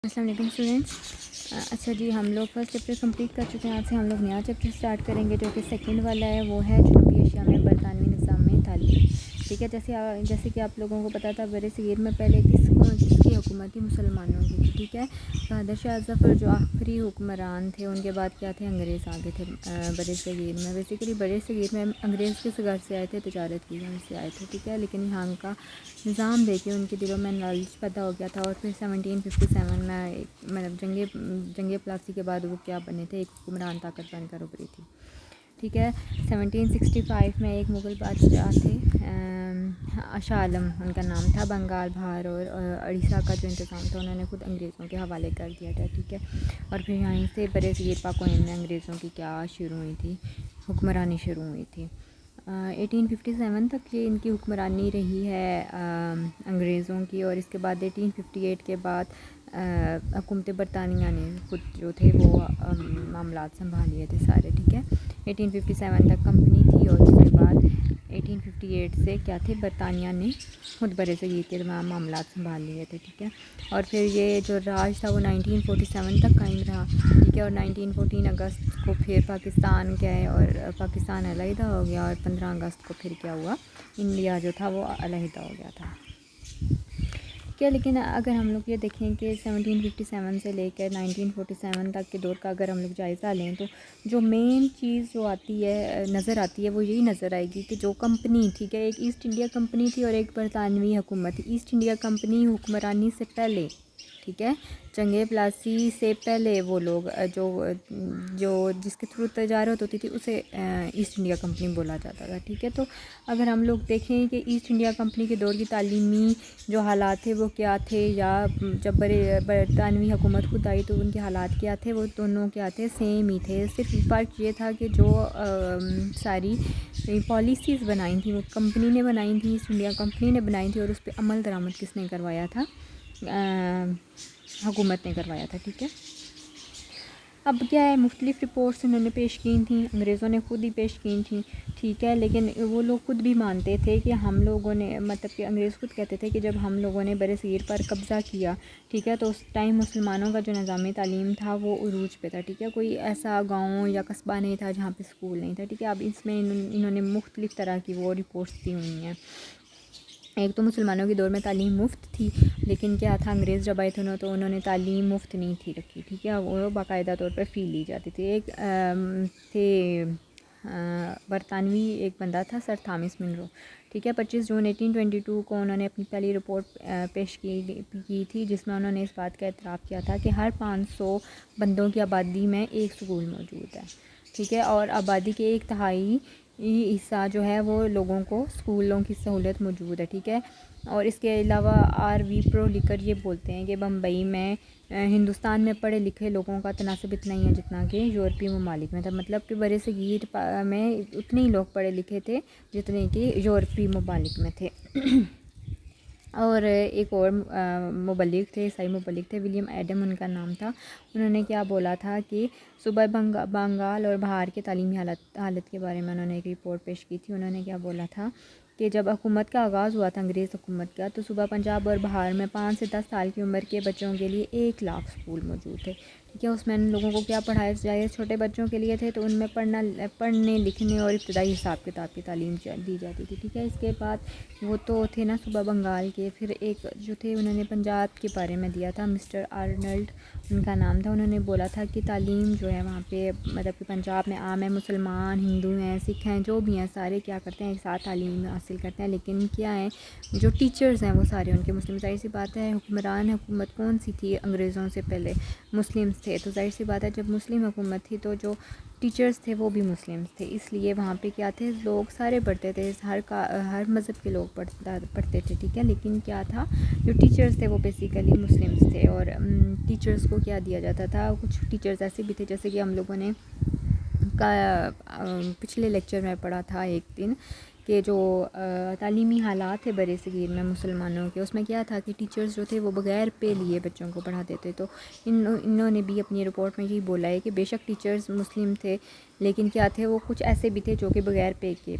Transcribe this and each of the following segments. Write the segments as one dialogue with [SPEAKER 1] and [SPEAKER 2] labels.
[SPEAKER 1] السلام علیکم اسٹوڈینٹس. اچھا جی، ہم لوگ فرسٹ چیپٹر کمپلیٹ کر چکے ہیں. آج سے ہم لوگ نیا چیپٹر اسٹارٹ کریں گے جو کہ سیکنڈ والا ہے. وہ ہے جنوبی ایشیا میں برطانوی نظام میں تعلیم. ٹھیک ہے، جیسے کہ آپ لوگوں کو پتہ تھا بر صغیر میں پہلے کس کی حکومت تھی؟ مسلمانوں کی تھی. ٹھیک ہے، بہادر شاہ ظفر جو آخری حکمران تھے، ان کے بعد کیا تھے؟ انگریز آگے تھے بر صغیر میں. بیسیکلی بر صغیر میں انگریز کس غرض سے آئے تھے؟ تجارت کی غرض سے آئے تھے. ٹھیک ہے، لیکن یہاں کا نظام دیکھے ان کے دلوں میں نالج پیدا ہو گیا تھا. اور پھر 1757 میں مطلب جنگ پلاسی کے بعد وہ کیا بنے تھے؟ ایک حکمران طاقت بن کر ابھری تھی. ٹھیک ہے، 1765 میں ایک مغل بادشاہ تھے، شاہ عالم ان کا نام تھا. بنگال، بہار اور اڑیسہ کا جو انتظام تھا انہوں نے خود انگریزوں کے حوالے کر دیا تھا. ٹھیک ہے، اور پھر یہیں سے بر صغیر پاک و ہند میں انگریزوں کی کیا شروع ہوئی تھی؟ حکمرانی شروع ہوئی تھی. 1857 تک یہ ان کی حکمرانی رہی ہے انگریزوں کی. اور اس کے بعد 1858 کے بعد حکومت برطانیہ نے خود جو تھے وہ معاملات سنبھال لیے تھے سارے. ٹھیک ہے، 1857 تک کمپنی تھی اور اس کے بعد 1858 سے کیا تھے؟ برطانیہ نے خود بر صغیر کے تمام معاملات سنبھال لیے تھے. ٹھیک ہے، اور پھر یہ جو راج تھا وہ 1947 تک قائم رہا. ٹھیک ہے، اور 1914 اگست کو پھر پاکستان گئے اور پاکستان علیحدہ ہو گیا. اور 15 اگست کو پھر کیا ہوا؟ انڈیا جو تھا وہ علیحدہ ہو گیا تھا. کیا لیکن اگر ہم لوگ یہ دیکھیں کہ 1757 سے لے کر 1947 تک کے دور کا اگر ہم لوگ جائزہ لیں تو جو مین چیز جو آتی ہے نظر آتی ہے وہ یہی نظر آئے گی کہ جو کمپنی، ٹھیک ہے، ایک ایسٹ انڈیا کمپنی تھی اور ایک برطانوی حکومت تھی. ایسٹ انڈیا کمپنی حکمرانی سے پہلے، ٹھیک ہے، جنگ پلاسی سے پہلے وہ لوگ جو جس کے تھرو تجارت ہوتی تھی اسے ایسٹ انڈیا کمپنی بولا جاتا تھا. ٹھیک ہے، تو اگر ہم لوگ دیکھیں کہ ایسٹ انڈیا کمپنی کے دور کی تعلیمی جو حالات تھے وہ کیا تھے، یا جب برطانوی حکومت خود آئی تو ان کے حالات کیا تھے، وہ دونوں کیا تھے؟ سیم ہی تھے. صرف فرق یہ تھا کہ جو ساری پالیسیز بنائی تھیں وہ کمپنی نے بنائی تھیں، ایسٹ انڈیا کمپنی نے بنائی تھی، اور اس پہ عمل درآمد کس نے کروایا تھا؟ حکومت نے کروایا تھا. ٹھیک ہے، اب کیا ہے، مختلف رپورٹس انہوں نے پیش کی تھیں، انگریزوں نے خود ہی پیش کی تھیں. ٹھیک ہے، لیکن وہ لوگ خود بھی مانتے تھے کہ ہم لوگوں نے، مطلب کہ انگریز خود کہتے تھے کہ جب ہم لوگوں نے بر صغیر پر قبضہ کیا، ٹھیک ہے، تو اس ٹائم مسلمانوں کا جو نظام تعلیم تھا وہ عروج پہ تھا. ٹھیک ہے، کوئی ایسا گاؤں یا قصبہ نہیں تھا جہاں پہ اسکول نہیں تھا. ٹھیک ہے، اب اس میں انہوں نے مختلف طرح کی وہ رپورٹس دی ہوئی ہیں. ایک تو مسلمانوں کے دور میں تعلیم مفت تھی، لیکن کیا تھا، انگریز جب آئے تھے تو انہوں نے تعلیم مفت نہیں تھی رکھی. ٹھیک ہے، وہ باقاعدہ طور پر فی لی جاتی تھی. ایک تھے برطانوی ایک بندہ تھا سر تھامس منرو. ٹھیک ہے، 25 جون 1822 کو انہوں نے اپنی پہلی رپورٹ پیش کی تھی جس میں انہوں نے اس بات کا اعتراف کیا تھا کہ ہر 500 بندوں کی آبادی میں ایک اسکول موجود ہے. ٹھیک ہے، اور آبادی کے 1/3 حصہ جو ہے وہ لوگوں کو اسکولوں کی سہولت موجود ہے. ٹھیک ہے، اور اس کے علاوہ RV پرو لکھ کر یہ بولتے ہیں کہ بمبئی میں ہندوستان میں پڑھے لکھے لوگوں کا تناسب اتنا ہی ہے جتنا کہ یورپی ممالک میں تھا. مطلب کہ بر صغیر میں اتنے ہی لوگ پڑھے لکھے تھے جتنے کہ یورپی ممالک میں تھے. اور ایک اور مبلغ تھے، عیسائی مبلغ تھے، ولیم ایڈم ان کا نام تھا. انہوں نے کیا بولا تھا کہ صوبہ بنگال اور بہار کے تعلیمی حالت کے بارے میں انہوں نے ایک رپورٹ پیش کی تھی. انہوں نے کیا بولا تھا کہ جب حکومت کا آغاز ہوا تھا انگریز حکومت کا، تو صوبہ پنجاب اور بہار میں 5 سے 10 سال کی عمر کے بچوں کے لیے 1 لاکھ اسکول موجود تھے. ٹھیک ہے، اس میں ان لوگوں کو کیا پڑھایا جائے؟ چھوٹے بچوں کے لیے تھے تو ان میں پڑھنے لکھنے اور ابتدائی حساب کتاب کی تعلیم دی جاتی تھی. ٹھیک ہے، اس کے بعد وہ تو تھے نا صوبہ بنگال کے. پھر ایک جو تھے انہوں نے پنجاب کے بارے میں دیا تھا، مسٹر آرنلڈ ان کا نام تھا. انہوں نے بولا تھا کہ تعلیم جو ہے وہاں پہ، مطلب کہ پنجاب میں عام ہے، مسلمان، ہندو ہیں، سکھ ہیں، جو بھی ہیں سارے کیا کرتے ہیں؟ ایک ساتھ تعلیم حاصل کرتے ہیں. لیکن کیا ہے، جو ٹیچرز ہیں وہ سارے ان کے مسلم. ظاہر سی بات ہے، حکمران حکومت کون سی تھی انگریزوں سے پہلے؟ مسلمس تھے. تو ظاہر سی بات ہے جب مسلم حکومت تھی تو جو ٹیچرز تھے وہ بھی مسلمس تھے. اس لیے وہاں پہ کیا تھے، لوگ سارے پڑھتے تھے، ہر مذہب کے لوگ پڑھتے تھے. ٹھیک ہے، لیکن کیا تھا، جو ٹیچرز تھے وہ بیسیکلی مسلمس تھے. اور ٹیچرز کو کیا دیا جاتا تھا؟ کچھ ٹیچرز ایسے بھی تھے جیسے کہ ہم لوگوں نے پچھلے لیکچر میں پڑھا تھا ایک دن کہ جو تعلیمی حالات تھے برِ صغیر میں مسلمانوں کے، اس میں کیا تھا کہ ٹیچرز جو تھے وہ بغیر پے لیے بچوں کو پڑھاتے تھے. تو انہوں نے بھی اپنی رپورٹ میں یہی بولا ہے کہ بے شک ٹیچرز مسلم تھے لیکن کیا تھے، وہ کچھ ایسے بھی تھے جو کہ بغیر پے کے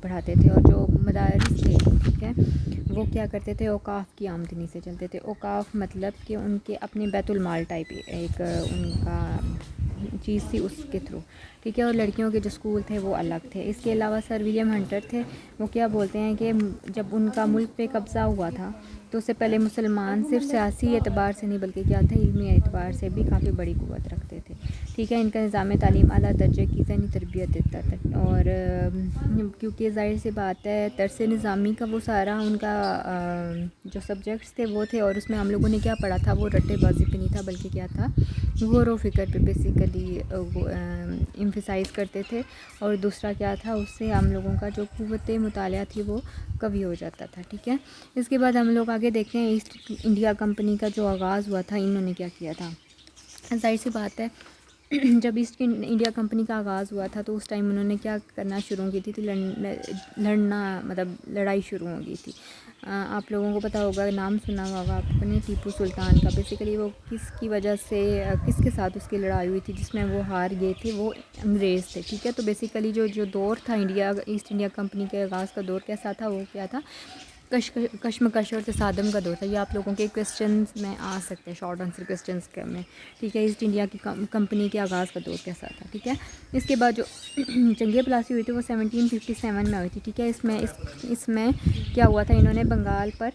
[SPEAKER 1] پڑھاتے تھے، اور جو مدارس تھے ٹھیک ہے وہ کیا کرتے تھے، اوقاف کی آمدنی سے چلتے تھے. اوقاف مطلب کہ ان کے اپنے بیت المال ٹائپ ایک ان کا چیز تھی اس کے تھرو ٹھیک ہے. اور لڑکیوں کے جو اسکول تھے وہ الگ تھے. اس کے علاوہ سر ولیم ہنٹر تھے، وہ کیا بولتے ہیں کہ جب ان کا ملک پہ قبضہ ہوا تھا تو اس سے پہلے مسلمان صرف سیاسی اعتبار سے نہیں بلکہ کیا تھا، علمی اعتبار سے بھی کافی بڑی قوت رکھتے تھے ٹھیک ہے. ان کا نظام تعلیم اعلیٰ درجے کی ذہنی تربیت دیتا تھا، اور کیونکہ ظاہر سی بات ہے درس نظامی کا وہ سارا ان کا جو سبجیکٹس تھے وہ تھے، اور اس میں ہم لوگوں نے کیا پڑھا تھا، وہ رٹے بازی پہ نہیں تھا بلکہ کیا تھا، غور و فکر پہ بیسیکلی ایمفیسائز کرتے تھے. اور دوسرا کیا تھا، اس سے ہم لوگوں کا جو قوت مطالعہ تھی وہ قوی ہو جاتا تھا ٹھیک ہے. اس کے بعد ہم لوگ آگے دیکھتے ہیں ایسٹ انڈیا کمپنی کا جو آغاز ہوا تھا، انہوں نے کیا کیا تھا. ظاہر سی بات ہے جب ایسٹ انڈیا کمپنی کا آغاز ہوا تھا تو اس ٹائم انہوں نے کیا کرنا شروع کی تھی، لڑنا مطلب لڑائی شروع ہو گئی تھی. آپ لوگوں کو پتہ ہوگا، نام سنا ہوگا آپ نے ٹیپو سلطان کا. بیسیکلی وہ کس کی وجہ سے کس کے ساتھ اس کی لڑائی ہوئی تھی جس میں وہ ہار گئے تھے، وہ انگریز تھے ٹھیک ہے. تو بیسیکلی جو دور تھا ایسٹ انڈیا کمپنی کے آغاز کا دور کیسا تھا، وہ کیا تھا، کشمکش اور تصادم کا دور تھا. یہ آپ لوگوں کے کویسچنز میں آ سکتے ہیں، شارٹ آنسر کویسچنز میں ٹھیک ہے. ایسٹ انڈیا کی کمپنی کے آغاز کا دور کیسا تھا ٹھیک ہے. اس کے بعد جو جنگ پلاسی ہوئی تھی وہ 1757 میں ہوئی تھی ٹھیک ہے. اس میں کیا ہوا تھا، انہوں نے بنگال پر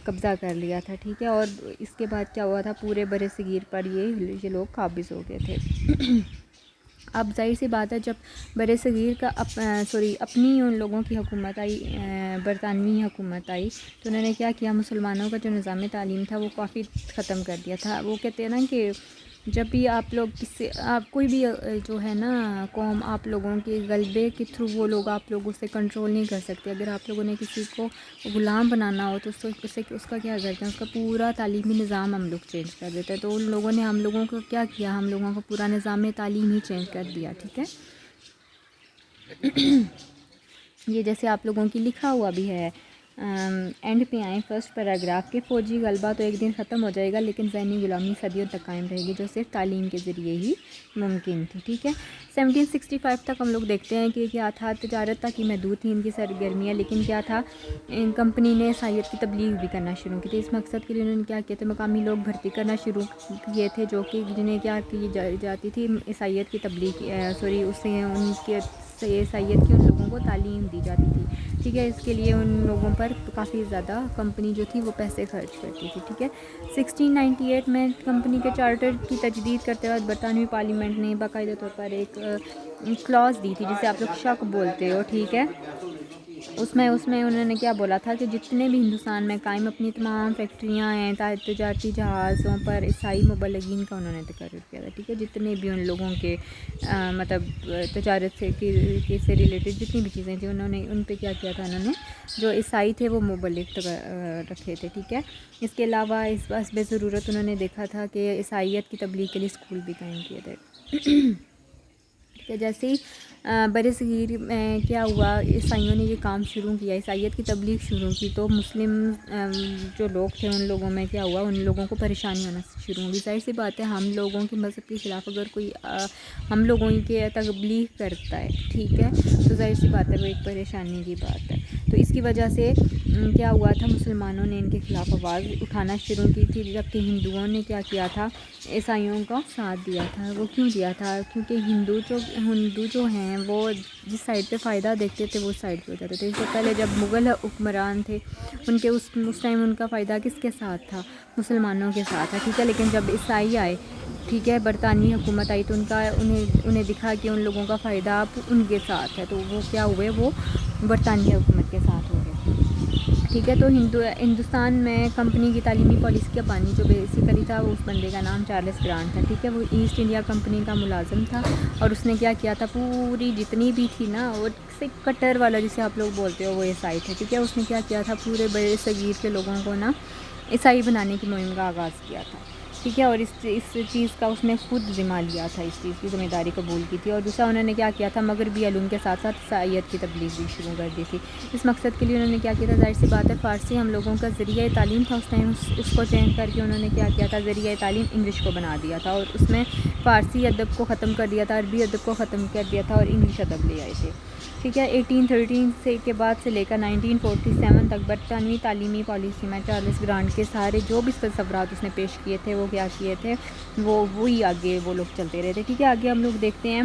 [SPEAKER 1] قبضہ کر لیا تھا ٹھیک ہے. اور اس کے بعد کیا ہوا تھا، پورے برِ صغیر پر یہ لوگ قابض ہو گئے تھے. اب ظاہر سی بات ہے جب برِ صغیر کا اپنی ان لوگوں کی حکومت آئی، برطانوی حکومت آئی، تو انہوں نے کیا کیا، مسلمانوں کا جو نظام تعلیم تھا وہ کافی ختم کر دیا تھا. وہ کہتے ہیں نا کہ جب بھی آپ لوگ آپ کوئی بھی جو ہے نا قوم، آپ لوگوں کے غلبے کے تھرو وہ لوگ آپ لوگ اسے کنٹرول نہیں کر سکتے. اگر آپ لوگوں نے کسی کو غلام بنانا ہو تو اس کا کیا کرتے ہیں، اس کا پورا تعلیمی نظام ہم لوگ چینج کر دیتے ہیں. تو ان لوگوں نے ہم لوگوں کو کیا کیا، ہم لوگوں کو پورا نظام تعلیم ہی چینج کر دیا ٹھیک ہے. یہ جیسے آپ لوگوں کی لکھا ہوا بھی ہے، اینڈ پہ آئیں فرسٹ پیراگراف کے، فوجی غلبہ تو ایک دن ختم ہو جائے گا لیکن ذہنی غلامی صدیوں تک قائم رہے گی جو صرف تعلیم کے ذریعے ہی ممکن تھی ٹھیک ہے. 1765 تک ہم لوگ دیکھتے ہیں کہ کیا تھا، تجارت تک ہی محدود تھی ان کی سرگرمیاں، لیکن کیا تھا، کمپنی نے عیسائیت کی تبلیغ بھی کرنا شروع کی تھی. اس مقصد کے لیے انہوں نے کیا کیا تھا، مقامی لوگ بھرتی کرنا شروع کیے تھے جو کہ جنہیں کیا کی جاتی تھی، عیسائیت کی تبلیغ اس سے ان کے عیسائیت کی ان لوگوں کو تعلیم دی جاتی تھی ٹھیک ہے. اس کے لیے ان لوگوں پر کافی زیادہ کمپنی جو تھی وہ پیسے خرچ کرتی تھی ٹھیک ہے. 1698 میں کمپنی کے چارٹر کی تجدید کرتے وقت برطانوی پارلیمنٹ نے باقاعدہ طور پر ایک کلاز دی تھی جسے آپ لوگ شک بولتے ہو ٹھیک ہے. اس میں انہوں نے کیا بولا تھا کہ جتنے بھی ہندوستان میں قائم اپنی تمام فیکٹریاں ہیں، تجارتی جہازوں پر عیسائی مبلغین کا انہوں نے تقرر کیا تھا ٹھیک ہے. جتنے بھی ان لوگوں کے مطلب تجارت سے ریلیٹڈ جتنی بھی چیزیں تھیں، انہوں نے ان پہ کیا کیا تھا، انہوں نے جو عیسائی تھے وہ مبلغ رکھے تھے ٹھیک ہے. اس کے علاوہ اس بات بے ضرورت انہوں نے دیکھا تھا کہ عیسائیت کی تبلیغ کے لیے اسکول بھی قائم کیے تھے کہ جیسے ہی برِ صغیر میں کیا ہوا، عیسائیوں نے یہ کام شروع کیا، عیسائیت کی تبلیغ شروع کی، تو مسلم جو لوگ تھے ان لوگوں میں کیا ہوا، ان لوگوں کو پریشانی ہونا شروع ہوگی. ظاہر سی بات ہے ہم لوگوں کے مذہب کے خلاف اگر کوئی ہم لوگوں کے تبلیغ کرتا ہے ٹھیک ہے، تو ظاہر سی بات ہے وہ ایک پریشانی کی بات ہے. تو اس کی وجہ سے کیا ہوا تھا، مسلمانوں نے ان کے خلاف آواز اٹھانا شروع کی تھی، جبکہ ہندوؤں نے کیا کیا تھا، عیسائیوں کا ساتھ دیا تھا. وہ کیوں دیا تھا، کیونکہ ہندو جو ہیں وہ جس سائڈ پہ فائدہ دیکھتے تھے وہ سائڈ پہ ہو جاتے تھے. اس سے پہلے جب مغل حکمران تھے ان کے اس ٹائم ان کا فائدہ کس کے ساتھ تھا، مسلمانوں کے ساتھ تھا ٹھیک ہے. لیکن جب عیسائی آئے ٹھیک ہے، برطانوی حکومت آئی، تو انہیں دکھا کہ ان لوگوں کا فائدہ اب ان کے ساتھ ہے، تو وہ کیا ہوئے، وہ برطانوی حکومت کے ساتھ ہو گئے ٹھیک ہے. تو ہندوستان میں کمپنی کی تعلیمی پالیسی کا بانی جو بیسیکلی تھا، اس بندے کا نام چارلس گرانٹ تھا ٹھیک ہے. وہ ایسٹ انڈیا کمپنی کا ملازم تھا، اور اس نے کیا کیا تھا، پوری جتنی بھی تھی نا، وہ کٹر والا جسے آپ لوگ بولتے ہو وہ عیسائی تھے ٹھیک ہے. اس نے کیا کیا تھا، پورے برِ صغیر کے لوگوں کو نا عیسائی بنانے کی مہم کا آغاز کیا تھا ٹھیک ہے، اور اس چیز کا اس نے خود ذمہ لیا تھا، اس چیز کی ذمہ داری قبول کی تھی. اور دوسرا انہوں نے کیا کیا تھا، مغربی علوم کے ساتھ ساتھ عیسائیت کی تبلیغ بھی شروع کر دی تھی. اس مقصد کے لیے انہوں نے کیا کیا تھا، ظاہر سی بات ہے فارسی ہم لوگوں کا ذریعہ تعلیم تھا اس ٹائم، اس کو چینج کر کے انہوں نے کیا کیا تھا، ذریعہ تعلیم انگلش کو بنا دیا تھا، اور اس میں فارسی ادب کو ختم کر دیا تھا، عربی ادب کو ختم کر دیا تھا، اور انگلش ادب لے آئے تھے. ٹھیک ہے، 1813 سے کے بعد سے لے کر 1947 تک برطانوی تعلیمی پالیسی میں چارلس گرانٹ کے سارے جو بھی تصورات اس نے پیش کیے تھے وہ کیا کیے تھے، وہی آگے وہ لوگ چلتے رہے تھے. ٹھیک ہے، آگے ہم لوگ دیکھتے ہیں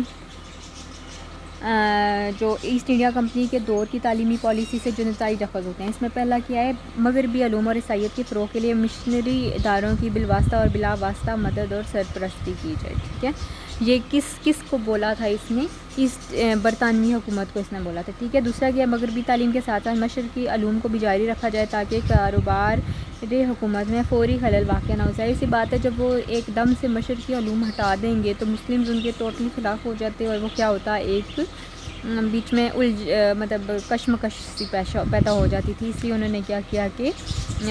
[SPEAKER 1] جو ایسٹ انڈیا کمپنی کے دور کی تعلیمی پالیسی سے جو نتائج اخذ ہوتے ہیں. اس میں پہلا کیا ہے، مغربی علوم اور عیسائیت کے فروغ کے لیے مشنری اداروں کی بالواسطہ اور بلا واسطہ مدد اور سرپرستی کی جائے. ٹھیک ہے، یہ کس کو بولا تھا اس نے، برطانوی حکومت کو اس نے بولا تھا. ٹھیک ہے، دوسرا کیا، مغربی تعلیم کے ساتھ ساتھ مشرقی علوم کو بھی جاری رکھا جائے تاکہ کاروبار حکومت میں فوری خلل واقع نہ ہو. ظاہر سی بات ہے جب وہ ایک دم سے مشرقی علوم ہٹا دیں گے تو مسلمز ان کے ٹوٹلی خلاف ہو جاتے، اور وہ کیا ہوتا، ایک بیچ میں مطلب کشمکش سی پیدا ہو جاتی تھی. اس لیے انہوں نے کیا کیا کہ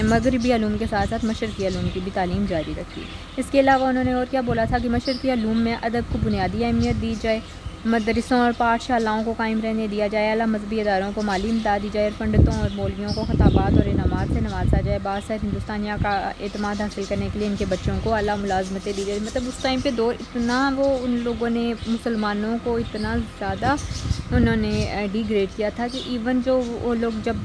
[SPEAKER 1] مغربی علوم کے ساتھ ساتھ مشرقی علوم کی بھی تعلیم جاری رکھی. اس کے علاوہ انہوں نے اور کیا بولا تھا کہ مشرقی علوم میں ادب کو بنیادی اہمیت دی جائے، مدرسوں اور پاٹھ شالاؤں کو قائم رہنے دیا جائے، اعلیٰ مذہبی اداروں کو مالی امداد دی جائے، اور پنڈتوں اور مولویوں کو خطابات اور انعامات سے نوازا جائے. بادشاہ ہندوستانیہ کا اعتماد حاصل کرنے کے لیے ان کے بچوں کو اعلیٰ ملازمتیں دی جائے. مطلب اس ٹائم پہ دور اتنا وہ ان لوگوں نے مسلمانوں کو اتنا زیادہ انہوں نے ڈی گریڈ کیا تھا کہ ایون جو وہ لوگ جب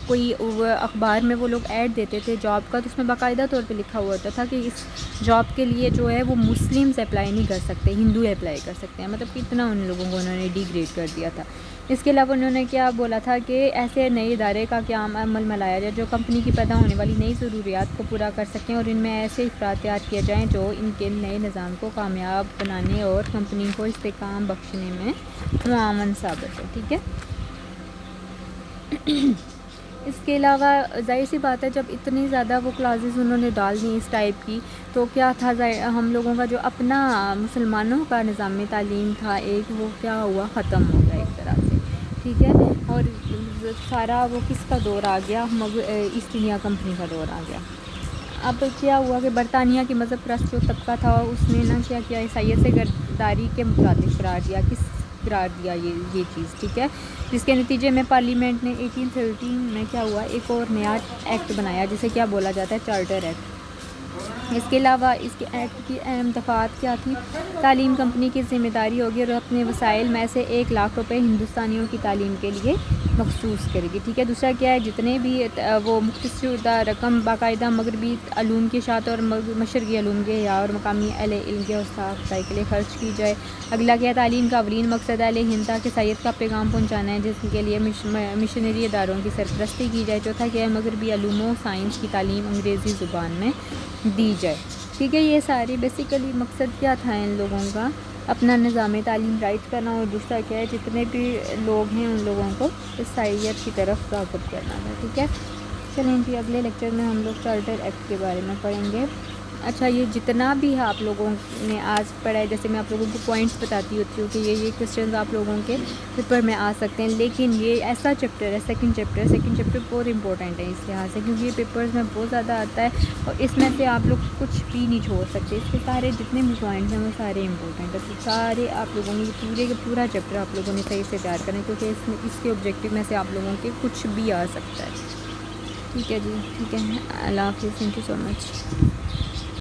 [SPEAKER 1] کوئی اخبار میں وہ لوگ ایڈ دیتے تھے جاب کا، تو اس میں باقاعدہ طور پہ لکھا ہوا ہوتا تھا کہ اس جاب کے لیے جو ہے وہ مسلمز اپلائی نہیں کر سکتے، ہندو اپلائی کر سکتے ہیں. مطلب کہ اتنا ان لوگوں کو انہوں نے ڈی گریڈ کر دیا تھا. اس کے علاوہ انہوں نے کیا بولا تھا کہ ایسے نئے ادارے کا قیام عمل میں لایا جائے جو کمپنی کی پیدا ہونے والی نئی ضروریات کو پورا کر سکیں، اور ان میں ایسے افراد تیار کیے جائیں جو ان کے نئے نظام کو کامیاب بنانے اور کمپنی کو استحکام بخشنے میں معاون ثابت ہو. ٹھیک ہے، اس کے علاوہ ظاہر سی بات ہے جب اتنی زیادہ وہ کلاسز انہوں نے ڈال دی اس ٹائپ کی، تو کیا تھا، ہم لوگوں کا جو اپنا مسلمانوں کا نظام تعلیم تھا ایک، وہ کیا ہوا، ختم ہو گیا ایک طرح سے. ٹھیک ہے، اور سارا وہ کس کا دور آ گیا، ایسٹ انڈیا کمپنی کا دور آ گیا. اب کیا ہوا کہ برطانیہ کی مذہب پرست جو طبقہ تھا اس نے نا کیا کیا، عیسائیت سے غداری کے مترادف قرار دیا. قرار دیا یہ چیز. ٹھیک ہے، جس کے نتیجے میں پارلیمنٹ نے 1813 میں کیا ہوا، ایک اور نیا ایکٹ بنایا جسے کیا بولا جاتا ہے، چارٹر ایکٹ. اس کے علاوہ اس کے ایکٹ کی اہم دفعات کیا تھی، تعلیم کمپنی کی ذمہ داری ہوگی اور اپنے وسائل میں سے 1,00,000 روپے ہندوستانیوں کی تعلیم کے لیے مخصوص کرے گی. ٹھیک ہے، دوسرا کیا ہے، جتنے بھی وہ مختص شدہ رقم باقاعدہ مغربی علوم کی اشاعت اور مشرقی علوم کے احیاء اور مقامی اہل علم کے افزائی کے لیے خرچ کی جائے. اگلا کیا ہے، تعلیم کا اولین مقصد اہل ہند تک عیسائیت کا پیغام پہنچانا ہے، جس کے لیے مشنری اداروں کی سرپرستی کی جائے. چوتھا کیا ہے، مغربی علوم و سائنس کی تعلیم انگریزی زبان میں دی جائے. ٹھیک ہے، یہ ساری بیسیکلی مقصد کیا تھا ان لوگوں کا، اپنا نظام تعلیم رائٹ کرنا، اور دوسرا کیا ہے، جتنے بھی لوگ ہیں ان لوگوں کو عیسائیت کی طرف راغب کرنا ہے. ٹھیک ہے، چلیں جی اگلے لیکچر میں ہم لوگ چارٹر ایکٹ کے بارے میں پڑھیں گے. اچھا، یہ جتنا بھی آپ لوگوں نے آج پڑھا ہے، جیسے میں آپ لوگوں کو پوائنٹس بتاتی ہوتی ہوں کہ یہ کوسچنز آپ لوگوں کے پیپر میں آ سکتے ہیں، لیکن یہ ایسا چیپٹر ہے سیکنڈ چیپٹر بہت امپورٹنٹ ہے اس لحاظ سے، کیونکہ یہ پیپرز میں بہت زیادہ آتا ہے اور اس میں سے آپ لوگ کچھ بھی نہیں چھوڑ سکتے. اس کے سارے جتنے بھی پوائنٹس ہیں وہ سارے امپورٹنٹ ہیں، تو سارے آپ لوگوں نے پورے کا پورا چیپٹر آپ لوگوں نے صحیح سے تیار کرنا ہے، کیونکہ اس کے آبجیکٹیو میں سے آپ لوگوں کے کچھ بھی آ سکتا ہے. ٹھیک ہے جی، ٹھیک ہے، اللہ حافظ، تھینک یو سو مچ.